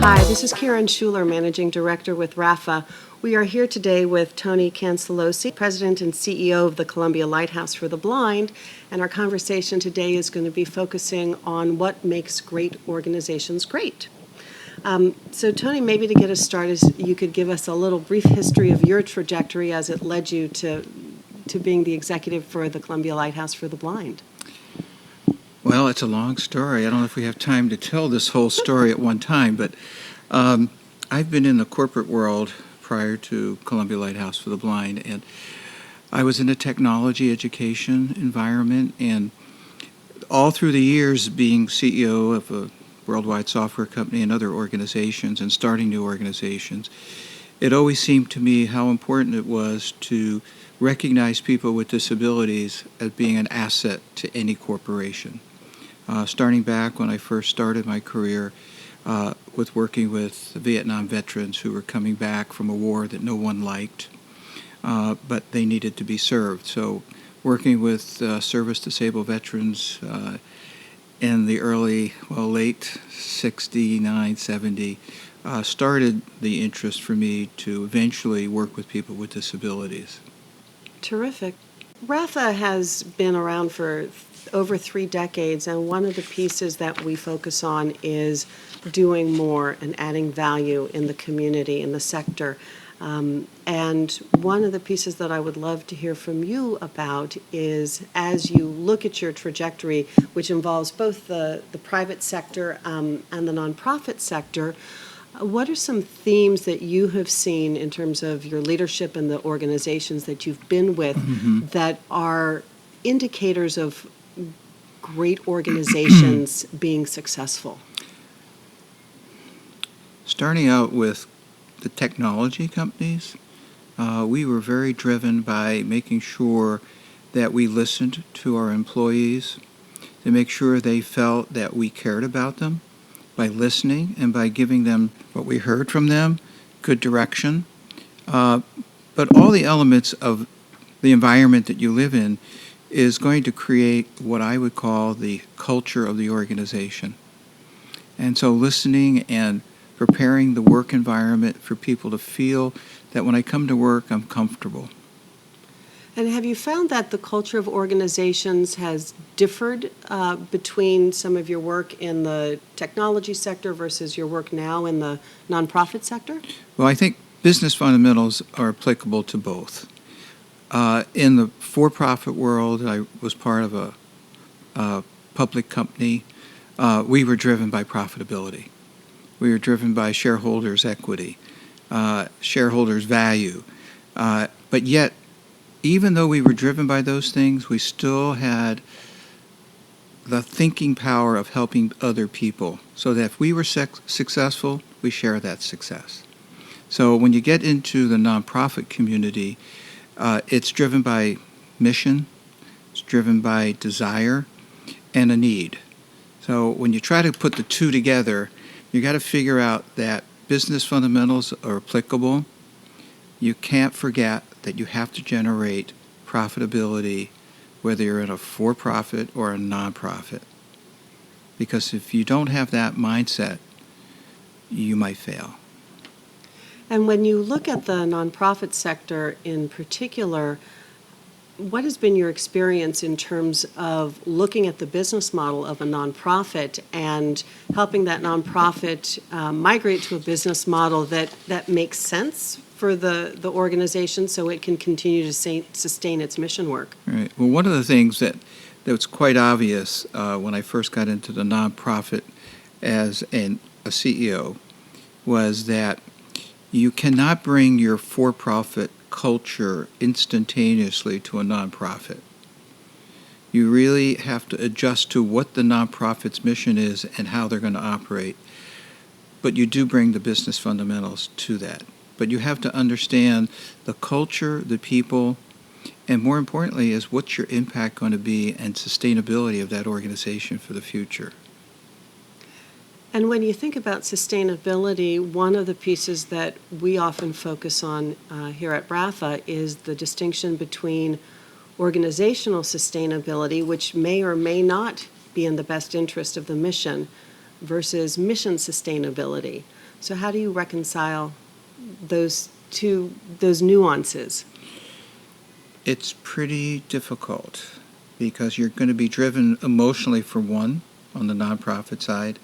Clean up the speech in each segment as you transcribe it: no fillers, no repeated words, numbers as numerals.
Hi, this is Karen Schuler, Managing Director with Raffa. We are here today with Tony Cancelosi, President and CEO of the Columbia Lighthouse for the Blind, and our conversation today is going to be focusing on what makes great organizations great. So Tony, maybe to get us started, you could give us a little brief history of your trajectory as it led you to being the executive for the Columbia Lighthouse for the Blind. Well, it's a long story. I don't know if we have time to tell this whole story at one time, but I've been in the corporate world prior to Columbia Lighthouse for the Blind, and I was in a technology education environment, and all through the years being CEO of a worldwide software company and other organizations and starting new organizations, it always seemed to me how important it was to recognize people with disabilities as being an asset to any corporation. Starting back when I first started my career with working with Vietnam veterans who were coming back from a war that no one liked, but they needed to be served. So working with service-disabled veterans in the late 69, 70, started the interest for me to eventually work with people with disabilities. Terrific. Raffa has been around for over 3 decades, and one of the pieces that we focus on is doing more and adding value in the community, in the sector. And one of the pieces that I would love to hear from you about is, as you look at your trajectory, which involves both the private sector and the nonprofit sector, what are some themes that you have seen in terms of your leadership and the organizations that you've been with that are indicators of great organizations being successful? Starting out with the technology companies, we were very driven by making sure that we listened to our employees, to make sure they felt that we cared about them by listening and by giving them what we heard from them, good direction. But all the elements of the environment that you live in is going to create what I would call the culture of the organization. And so listening and preparing the work environment for people to feel that when I come to work, I'm comfortable. And have you found that the culture of organizations has differed between some of your work in the technology sector versus your work now in the nonprofit sector? Well, I think business fundamentals are applicable to both. In the for-profit world, I was part of a public company. We were driven by profitability. We were driven by shareholders' equity, shareholders' value. But yet, even though we were driven by those things, we still had the thinking power of helping other people, so that if we were successful, we share that success. So when you get into the nonprofit community, it's driven by mission, it's driven by desire, and a need. So when you try to put the two together, you got to figure out that business fundamentals are applicable. You can't forget that you have to generate profitability, whether you're in a for-profit or a nonprofit. Because if you don't have that mindset, you might fail. And when you look at the nonprofit sector in particular, what has been your experience in terms of looking at the business model of a nonprofit and helping that nonprofit migrate to a business model that makes sense for the organization so it can continue to sustain its mission work? Right. Well, one of the things that was quite obvious when I first got into the nonprofit as a CEO was that you cannot bring your for-profit culture instantaneously to a nonprofit. You really have to adjust to what the nonprofit's mission is and how they're going to operate. But you do bring the business fundamentals to that. But you have to understand the culture, the people, and more importantly is what's your impact going to be and sustainability of that organization for the future. And when you think about sustainability, one of the pieces that we often focus on here at Raffa is the distinction between organizational sustainability, which may or may not be in the best interest of the mission, versus mission sustainability. So how do you reconcile those nuances? It's pretty difficult because you're going to be driven emotionally for one, on the nonprofit side,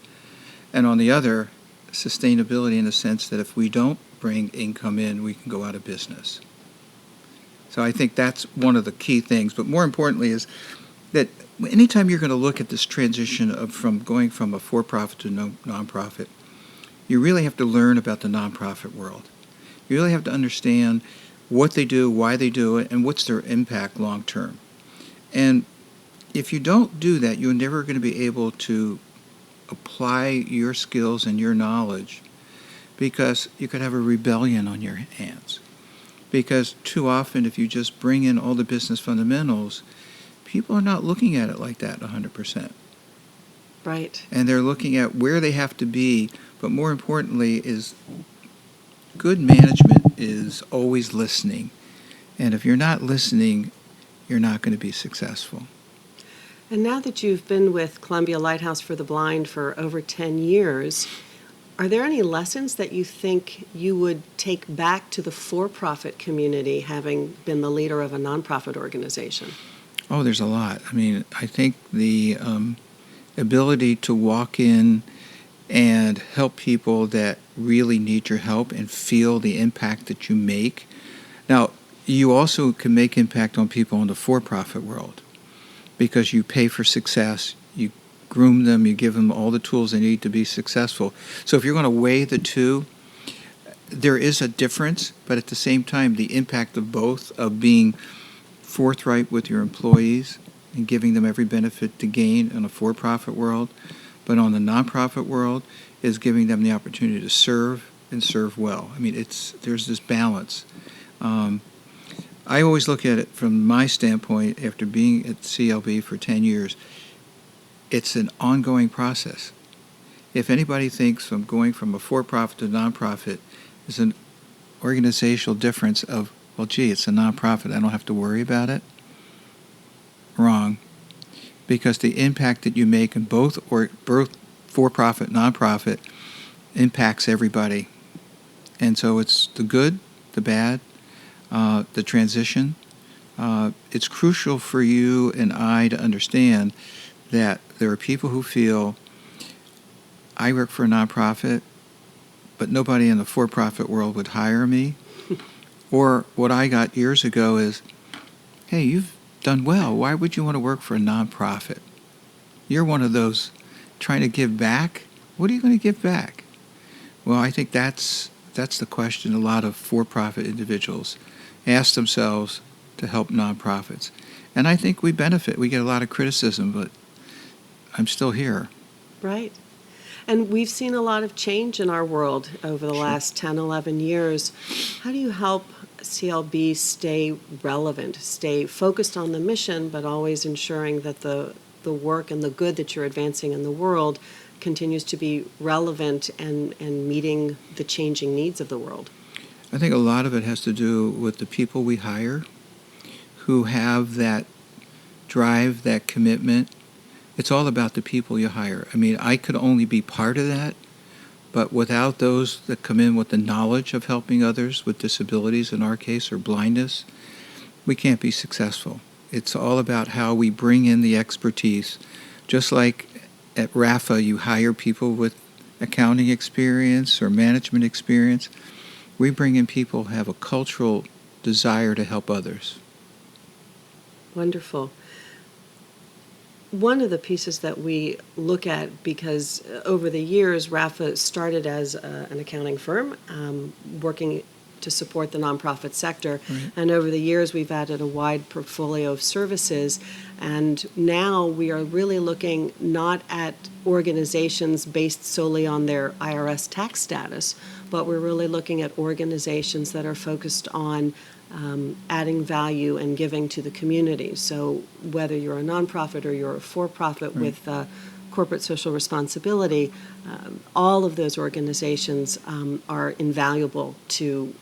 and on the other, sustainability in the sense that if we don't bring income in, we can go out of business. So I think that's one of the key things. But more importantly is that anytime you're going to look at this transition from going from a for-profit to nonprofit, you really have to learn about the nonprofit world. You really have to understand what they do, why they do it, and what's their impact long term. And if you don't do that, you're never going to be able to apply your skills and your knowledge, because you could have a rebellion on your hands. Because too often, if you just bring in all the business fundamentals, people are not looking at it like that 100%. Right. And they're looking at where they have to be, but more importantly is good management is always listening. And if you're not listening, you're not going to be successful. And now that you've been with Columbia Lighthouse for the Blind for over 10 years, are there any lessons that you think you would take back to the for-profit community, having been the leader of a nonprofit organization? Oh, there's a lot. I mean, I think the ability to walk in and help people that really need your help and feel the impact that you make. Now, you also can make impact on people in the for-profit world because you pay for success, you groom them, you give them all the tools they need to be successful. So if you're going to weigh the two, there is a difference, but at the same time, the impact of both, of being forthright with your employees and giving them every benefit to gain in a for-profit world, but on the nonprofit world is giving them the opportunity to serve and serve well. I mean, there's this balance. I always look at it from my standpoint, after being at CLB for 10 years, it's an ongoing process. If anybody thinks from going from a for-profit to nonprofit is an organizational difference of, well, gee, it's a nonprofit, I don't have to worry about it, wrong. Because the impact that you make in both for-profit, nonprofit, impacts everybody. And so it's the good, the bad, the transition. It's crucial for you and I to understand that there are people who feel, I work for a nonprofit, but nobody in the for-profit world would hire me. Or what I got years ago is, hey, you've done well. Why would you want to work for a nonprofit? You're one of those trying to give back. What are you going to give back? Well, I think that's the question a lot of for-profit individuals ask themselves to help nonprofits. And I think we benefit. We get a lot of criticism, but I'm still here. Right. And we've seen a lot of change in our world over the last 10, 11 years. How do you help CLB stay relevant, stay focused on the mission, but always ensuring that the work and the good that you're advancing in the world continues to be relevant and meeting the changing needs of the world? I think a lot of it has to do with the people we hire who have that drive, that commitment. It's all about the people you hire. I mean, I could only be part of that, but without those that come in with the knowledge of helping others with disabilities, in our case, or blindness, we can't be successful. It's all about how we bring in the expertise. Just like at Raffa, you hire people with accounting experience or management experience. We bring in people who have a cultural desire to help others. Wonderful. One of the pieces that we look at, because over the years, Raffa started as an accounting firm, working to support the nonprofit sector. Right. And over the years, we've added a wide portfolio of services. And now we are really looking not at organizations based solely on their IRS tax status, but we're really looking at organizations that are focused on adding value and giving to the community. So whether you're a nonprofit or you're a for-profit Right. with corporate social responsibility, all of those organizations are invaluable to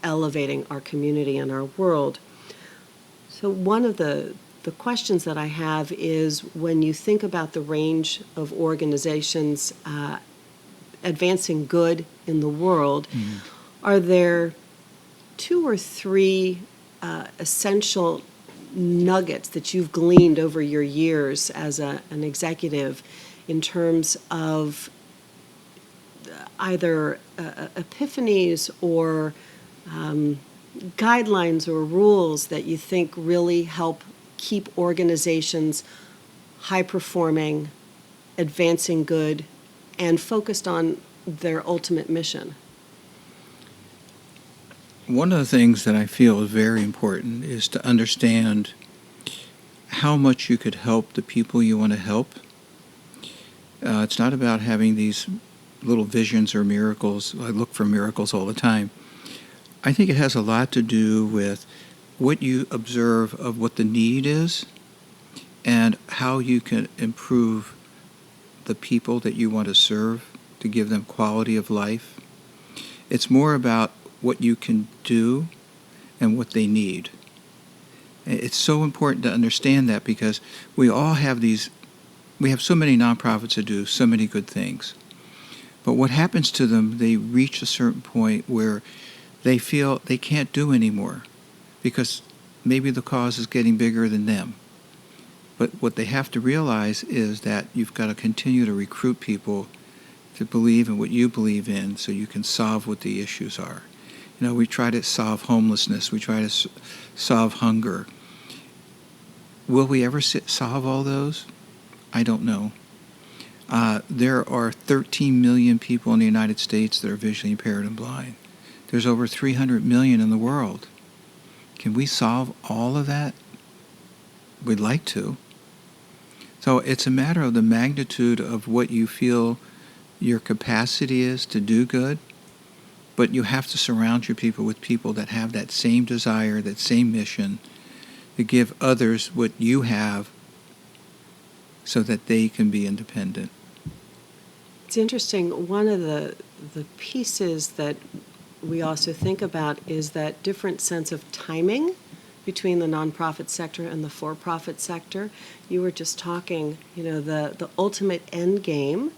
elevating our community and our world. So one of the questions that I have is, when you think about the range of organizations advancing good in the world, are there 2 or 3 essential nuggets that you've gleaned over your years as an executive in terms of either epiphanies or guidelines or rules that you think really help keep organizations high performing, advancing good, and focused on their ultimate mission? One of the things that I feel is very important is to understand how much you could help the people you want to help. It's not about having these little visions or miracles. I look for miracles all the time. I think it has a lot to do with what you observe of what the need is and how you can improve the people that you want to serve to give them quality of life. It's more about what you can do and what they need. It's so important to understand that because we have so many nonprofits that do so many good things. But what happens to them, they reach a certain point where they feel they can't do anymore because maybe the cause is getting bigger than them. But what they have to realize is that you've got to continue to recruit people to believe in what you believe in so you can solve what the issues are. We try to solve homelessness. We try to solve hunger. Will we ever solve all those? I don't know. There are 13 million people in the United States that are visually impaired and blind. There's over 300 million in the world. Can we solve all of that? We'd like to. So it's a matter of the magnitude of what you feel your capacity is to do good, but you have to surround your people with people that have that same desire, that same mission, to give others what you have so that they can be independent. It's interesting. One of the pieces that we also think about is that different sense of timing between the nonprofit sector and the for-profit sector. You were just talking, the ultimate end game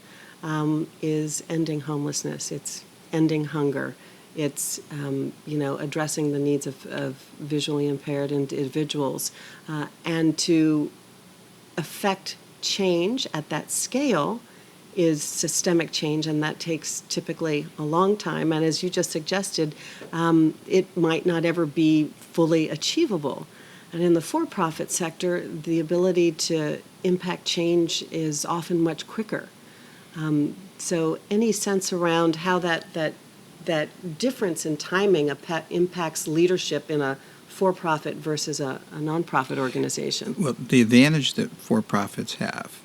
is ending homelessness. It's ending hunger. It's, addressing the needs of visually impaired individuals. And to affect change at that scale is systemic change, and that takes typically a long time. And as you just suggested, it might not ever be fully achievable. And in the for-profit sector, the ability to impact change is often much quicker. So any sense around how that difference in timing impacts leadership in a for-profit versus a nonprofit organization? Well, the advantage that for-profits have,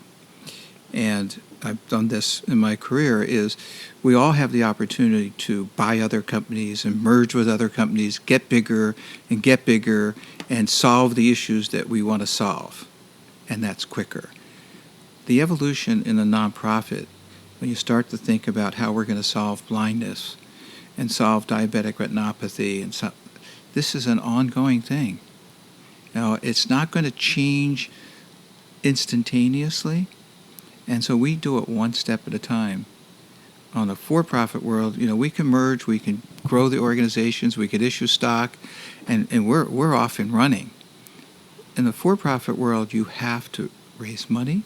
and I've done this in my career, is we all have the opportunity to buy other companies and merge with other companies, get bigger and solve the issues that we want to solve. And that's quicker. The evolution in a nonprofit, when you start to think about how we're going to solve blindness and solve diabetic retinopathy, and this is an ongoing thing. It's not going to change instantaneously, and so we do it one step at a time. On the for-profit world, we can merge, we can grow the organizations, we could issue stock, and we're off and running. In the for-profit world, you have to raise money,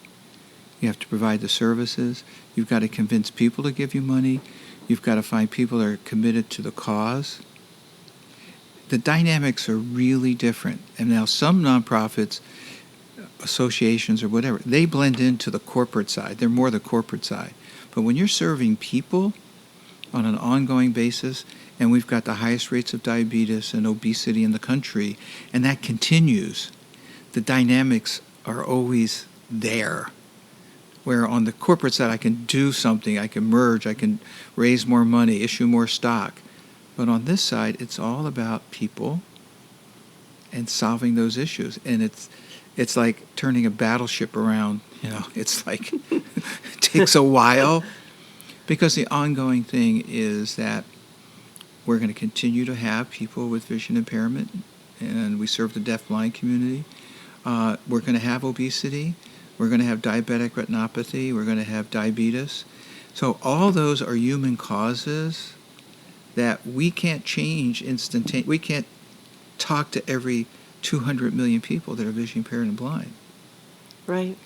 you have to provide the services, you've got to convince people to give you money, you've got to find people that are committed to the cause. The dynamics are really different. And now some nonprofits, associations or whatever, they blend into the corporate side. They're more the corporate side. But when you're serving people on an ongoing basis, and we've got the highest rates of diabetes and obesity in the country, and that continues, the dynamics are always there. Where on the corporate side, I can do something, I can merge, I can raise more money, issue more stock. But on this side, it's all about people and solving those issues. And it's like turning a battleship around. It's like it takes a while, because the ongoing thing is that we're going to continue to have people with vision impairment, and we serve the deaf-blind community. We're going to have obesity. We're going to have diabetic retinopathy. We're going to have diabetes. So all those are human causes that we can't change instantaneously. We can't talk to every 200 million people that are vision impaired and blind. Right.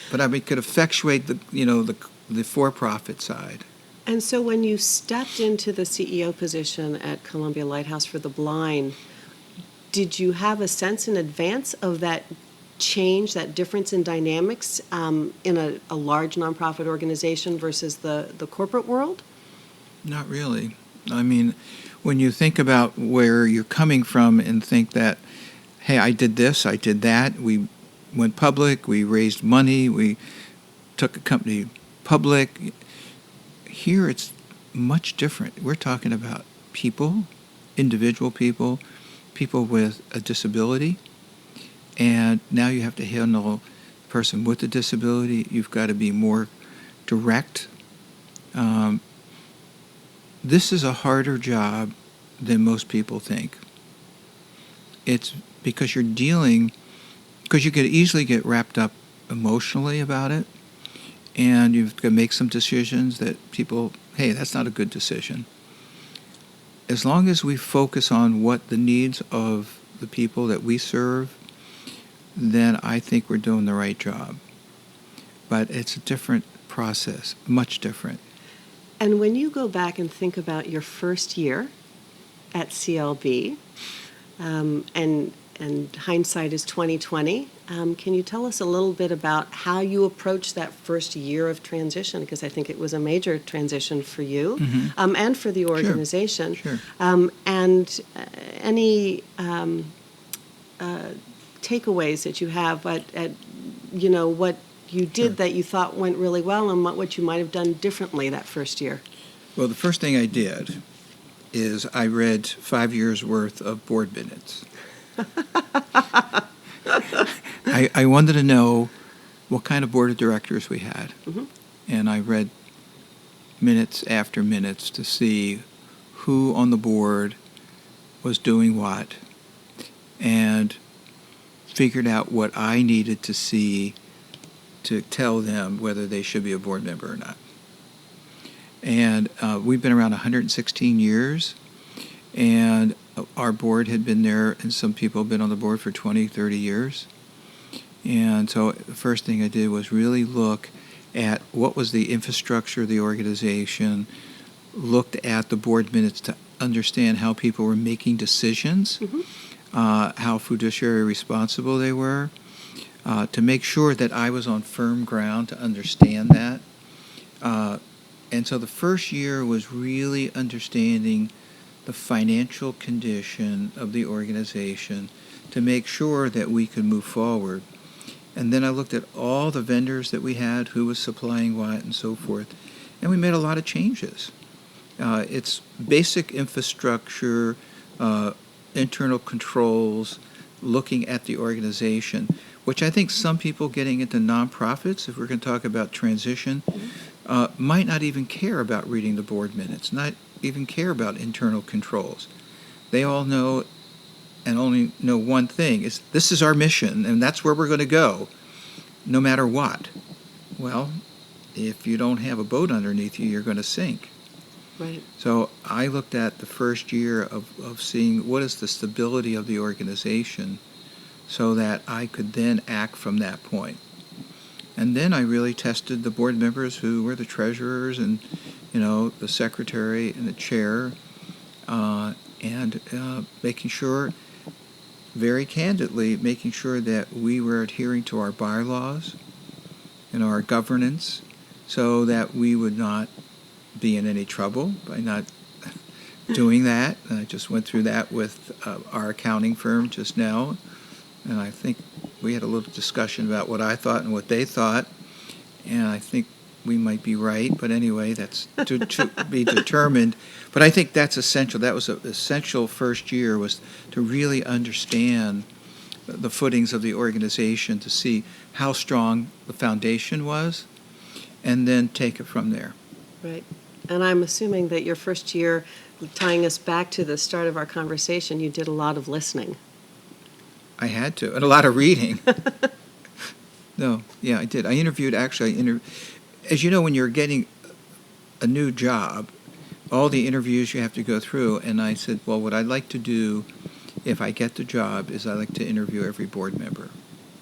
But I mean, could effectuate the for-profit side. And so when you stepped into the CEO position at Columbia Lighthouse for the Blind, did you have a sense in advance of that change, that difference in dynamics in a large nonprofit organization versus the corporate world? Not really. I mean, when you think about where you're coming from and think that, hey, I did this, I did that, we went public, we raised money, we took a company public. Here it's much different. We're talking about people, individual people, people with a disability, and now you have to handle the person with a disability. You've got to be more direct. This is a harder job than most people think. It's because because you could easily get wrapped up emotionally about it, and you've got to make some decisions that people, hey, that's not a good decision. As long as we focus on what the needs of the people that we serve, then I think we're doing the right job. But it's a different process, much different. And when you go back and think about your first year at CLB, and hindsight is 2020, can you tell us a little bit about how you approached that first year of transition? Because I think it was a major transition for you, and for the organization. Sure. And any takeaways that you have at what you did that you thought went really well, and what you might have done differently that first year? Well, the first thing I did is I read 5 years' worth of board minutes. I wanted to know what kind of board of directors we had. Mm-hmm. And I read minutes after minutes to see who on the board was doing what, and figured out what I needed to see to tell them whether they should be a board member or not. And we've been around 116 years, and our board had been there, and some people have been on the board for 20, 30 years. And so the first thing I did was really look at what was the infrastructure of the organization, looked at the board minutes to understand how people were making decisions, how fiduciary responsible they were, to make sure that I was on firm ground to understand that. And so the first year was really understanding the financial condition of the organization to make sure that we could move forward. And then I looked at all the vendors that we had, who was supplying what, and so forth. And we made a lot of changes. It's basic infrastructure, internal controls, looking at the organization, which I think some people getting into nonprofits, if we're going to talk about transition, might not even care about reading the board minutes, not even care about internal controls. They all know and only know one thing, is this is our mission, and that's where we're going to go, no matter what. Well, if you don't have a boat underneath you, you're going to sink. Right. So I looked at the first year of seeing what is the stability of the organization so that I could then act from that point. And then I really tested the board members who were the treasurers and, the secretary and the chair, and making sure, very candidly, making sure that we were adhering to our bylaws and our governance so that we would not be in any trouble by not doing that. And I just went through that with our accounting firm just now, and I think we had a little discussion about what I thought and what they thought, and I think we might be right, but anyway, that's to be determined. But I think that's essential. That was an essential first year, was to really understand the footings of the organization, to see how strong the foundation was, and then take it from there. Right. And I'm assuming that your first year, tying us back to the start of our conversation, you did a lot of listening. I had to, and a lot of reading. No, yeah, I did. As you know, when you're getting a new job, all the interviews you have to go through, and I said, well, what I'd like to do if I get the job is I'd like to interview every board member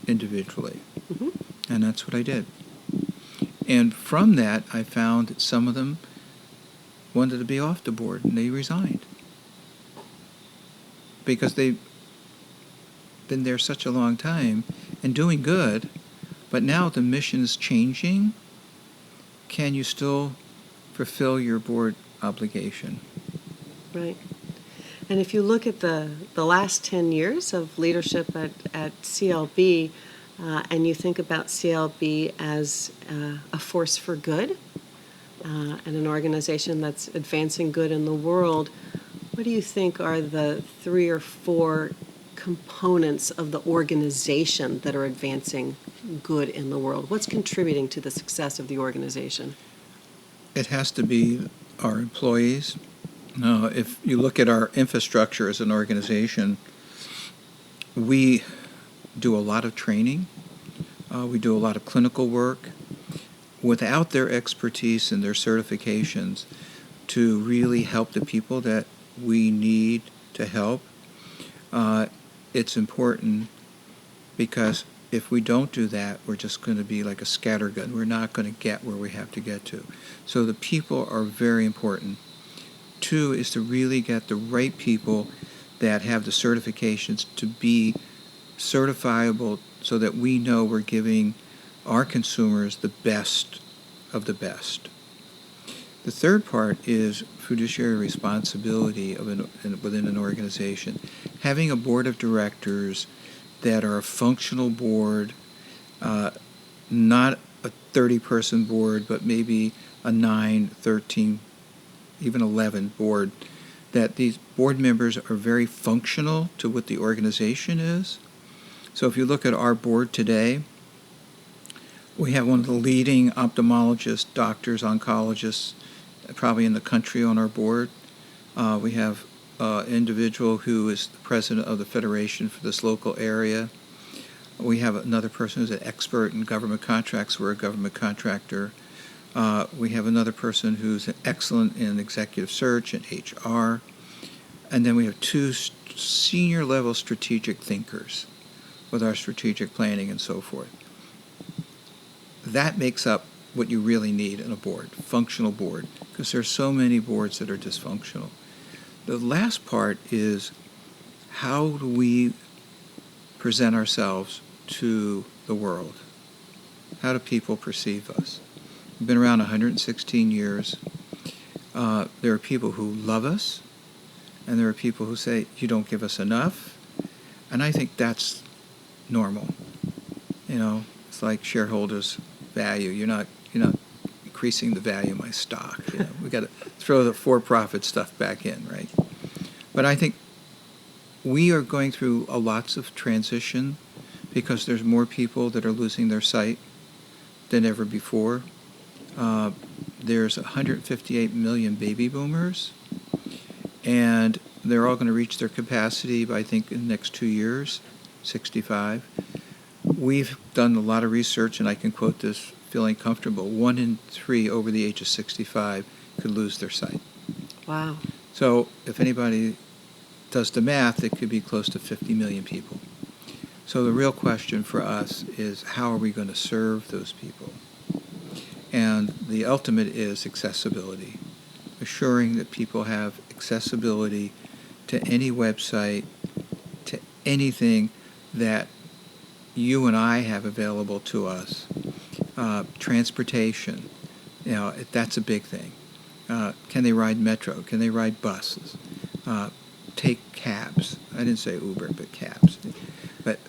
individually. Mhm. And that's what I did. And from that, I found that some of them wanted to be off the board, and they resigned. Because they've been there such a long time and doing good, but now the mission is changing. Can you still fulfill your board obligation? Right. And if you look at the last 10 years of leadership at CLB, and you think about CLB as a force for good and an organization that's advancing good in the world, what do you think are the 3 or 4 components of the organization that are advancing good in the world? What's contributing to the success of the organization? It has to be our employees. If you look at our infrastructure as an organization, we do a lot of training. We do a lot of clinical work. Without their expertise and their certifications to really help the people that we need to help, it's important, because if we don't do that, we're just going to be like a scattergun. We're not going to get where we have to get to. So the people are very important. 2 is to really get the right people that have the certifications to be certifiable so that we know we're giving our consumers the best of the best. The third part is fiduciary responsibility within an organization. Having a board of directors that are a functional board, not a 30-person board, but maybe a 9, 13, even 11 board, that these board members are very functional to what the organization is. So if you look at our board today, we have one of the leading ophthalmologists, doctors, oncologists, probably in the country on our board. We have an individual who is the president of the federation for this local area. We have another person who's an expert in government contracts. We're a government contractor. We have another person who's excellent in executive search and HR. And then we have 2 senior level strategic thinkers with our strategic planning and so forth. That makes up what you really need in a board, functional board, because there's so many boards that are dysfunctional. The last part is, how do we present ourselves to the world? How do people perceive us? We've been around 116 years. There are people who love us, and there are people who say, you don't give us enough. And I think that's normal. It's like shareholders' value. You're not increasing the value of my stock. We got to throw the for-profit stuff back in, right? But I think we are going through lots of transition because there's more people that are losing their sight than ever before. There's 158 million baby boomers, and they're all going to reach their capacity by, I think, in the next 2 years, 65. We've done a lot of research, and I can quote this feeling comfortable. 1 in 3 over the age of 65 could lose their sight. Wow. So if anybody does the math, it could be close to 50 million people. So the real question for us is, how are we going to serve those people? And the ultimate is accessibility, assuring that people have accessibility to any website, to anything that you and I have available to us. Transportation, that's a big thing. Can they ride metro? Can they ride buses? Take cabs. I didn't say Uber, but cabs. But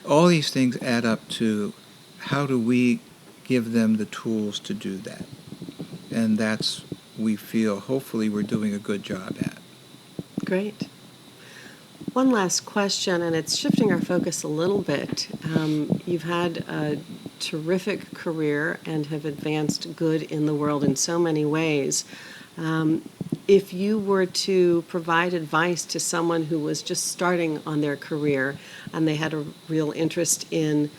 all these things add up to, how do we give them the tools to do that? And that's, we feel, hopefully we're doing a good job at. Great. One last question, and it's shifting our focus a little bit. You've had a terrific career and have advanced good in the world in so many ways. If you were to provide advice to someone who was just starting on their career and they had a real interest in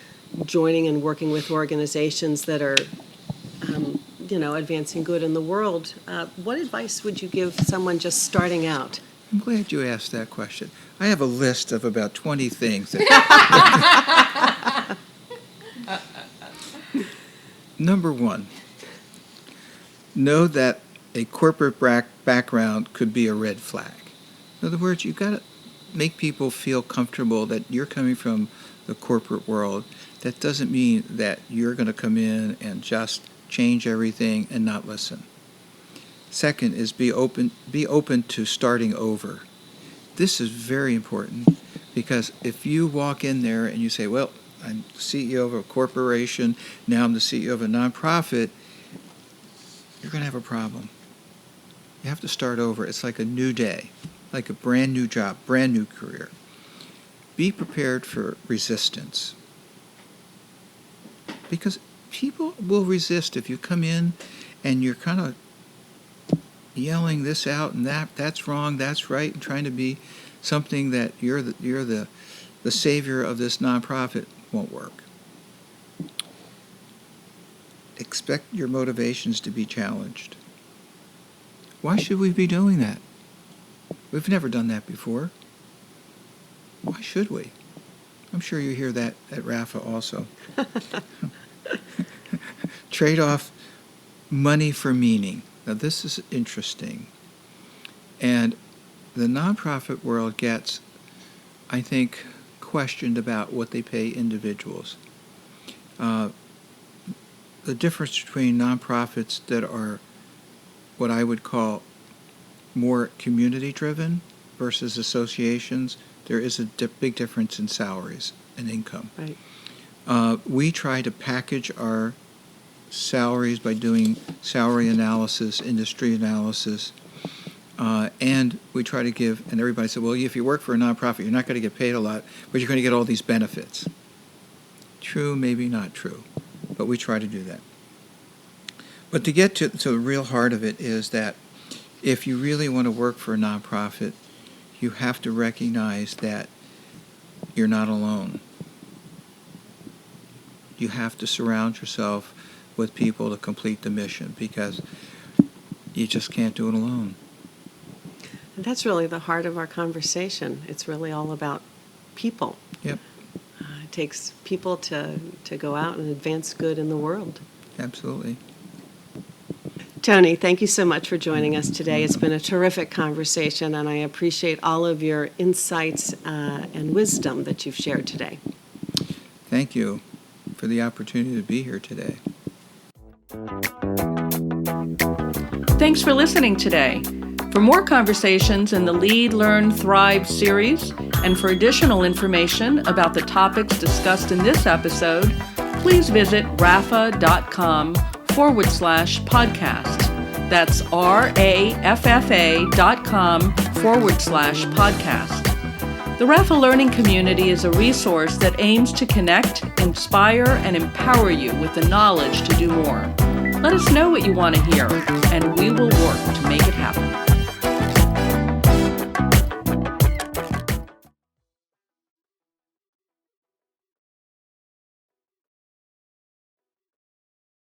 joining and working with organizations that are advancing good in the world. What advice would you give someone just starting out? I'm glad you asked that question. I have a list of about 20 things. Number one, know that a corporate background could be a red flag. In other words, you've got to make people feel comfortable that you're coming from the corporate world. That doesn't mean that you're going to come in and just change everything and not listen. Second is be open to starting over. This is very important because if you walk in there and you say, well, I'm the CEO of a corporation, now I'm the CEO of a nonprofit, you're going to have a problem. You have to start over. It's like a new day, like a brand new job, brand new career. Be prepared for resistance. Because people will resist if you come in and you're kind of yelling this out and that's wrong, that's right, and trying to be something that you're the savior of this nonprofit. Won't work. Expect your motivations to be challenged. Why should we be doing that? We've never done that before. Why should we? I'm sure you hear that at Raffa also. Trade off money for meaning. Now this is interesting. And the nonprofit world gets, I think, questioned about what they pay individuals. The difference between nonprofits that are what I would call more community-driven versus associations, there is a big difference in salaries and income. Right. We try to package our salaries by doing salary analysis, industry analysis, and we try to give, and everybody said, well, if you work for a nonprofit, you're not going to get paid a lot, but you're going to get all these benefits. True, maybe not true, but we try to do that. But to get to the real heart of it is that if you really want to work for a nonprofit, you have to recognize that you're not alone. You have to surround yourself with people to complete the mission because you just can't do it alone. And that's really the heart of our conversation. It's really all about people. Yep. It takes people to go out and advance good in the world. Absolutely. Tony, thank you so much for joining us today. It's been a terrific conversation, and I appreciate all of your insights and wisdom that you've shared today. Thank you for the opportunity to be here today. Thanks for listening today. For more conversations in the Lead, Learn, Thrive series, and for additional information about the topics discussed in this episode, please visit raffa.com/podcast. That's RAFFA.com/podcast. The Raffa Learning Community is a resource that aims to connect, inspire, and empower you with the knowledge to do more. Let us know what you want to hear, and we will work to make it happen.